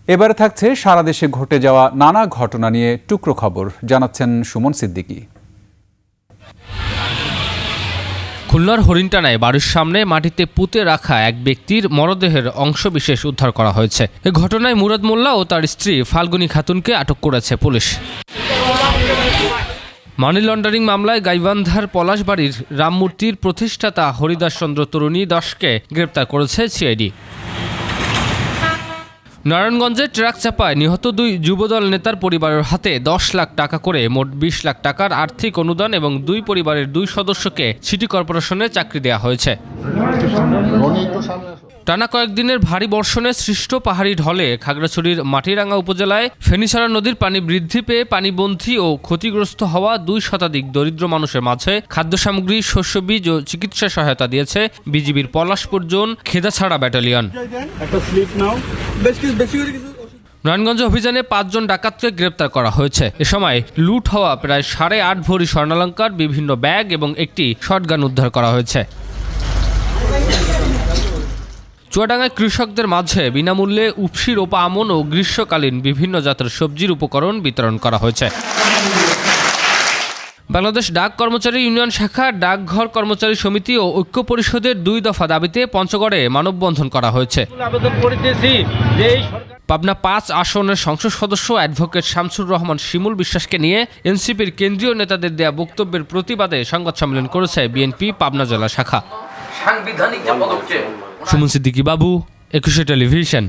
এবারে থাকছে সারা দেশে ঘটে যাওয়া নানা ঘটনা নিয়ে টুকরো খবর, জানাচ্ছেন সুমন সিদ্দিকী। খুলনার হরিণটানায় বাড়ির সামনে মাটিতে পুঁতে রাখা এক ব্যক্তির মরদেহের অংশবিশেষ উদ্ধার করা হয়েছে। এ ঘটনায় মুরাদ মোল্লা ও তার স্ত্রী ফাল্গুনী খাতুনকে আটক করেছে পুলিশ। মানি লন্ডারিং মামলায় গাইবান্ধার পলাশবাড়ির রামমূর্তির প্রতিষ্ঠাতা হরিদাস চন্দ্র তরুণী দাসকে গ্রেপ্তার করেছে সিআইডি। নারায়ণগঞ্জে ট্রাক চাপায় নিহত দুই যুবদল নেতার পরিবারের হাতে 10 লাখ টাকা করে মোট 20 লাখ টাকার আর্থিক অনুদান এবং দুই পরিবারের 2 সদস্যকে সিটি কর্পোরেশনে চাকরি দেওয়া হয়েছে। টানা কয়েকদিনের ভারী বর্ষণে সৃষ্ট পাহাড়ি ঢলে খাগড়াছড়ির মাটিরাঙ্গা উপজেলায় ফেনীছড়া নদীর পানি বৃদ্ধি পেয়ে পানিবন্ধী ও ক্ষতিগ্রস্ত হওয়া 2 শতাধিক দরিদ্র মানুষের মাঝে খাদ্য সামগ্রী, শস্যবীজ ও চিকিৎসা সহায়তা দিয়েছে বিজিবির পলাশপুর জোন খেদাছাড়া ব্যাটালিয়ন। নারায়ণগঞ্জ অভিযানে 5 জন ডাকাতকে গ্রেপ্তার করা হয়েছে। এ সময় লুট হওয়া প্রায় 8.5 ভরি স্বর্ণালংকার, বিভিন্ন ব্যাগ এবং একটি শটগান উদ্ধার করা হয়েছে। চুয়াডাঙ্গায় কৃষকদের মাঝে বিনামূল্যে উফশি, রোপা, আমন ও গ্রীষ্মকালীন বিভিন্ন জাতের সবজির উপকরণ বিতরণ করা হয়েছে। বাংলাদেশ ডাক কর্মচারী ইউনিয়ন শাখা, ডাকঘর কর্মচারী সমিতি ও ঐক্য পরিষদের 2 দফা দাবিতে পঞ্চগড়ে মানববন্ধন করা হয়েছে। পাবনা 5 আসনের সংসদ সদস্য অ্যাডভোকেট শামসুর রহমান শিমুল বিশ্বাসকে নিয়ে এনসিপির কেন্দ্রীয় নেতাদের দেয়া বক্তব্যের প্রতিবাদে সংবাদ সম্মেলন করেছে বিএনপি পাবনা জেলা শাখা। সুমন সিদ্দিকী বাবু, 21 টেলিভিশন।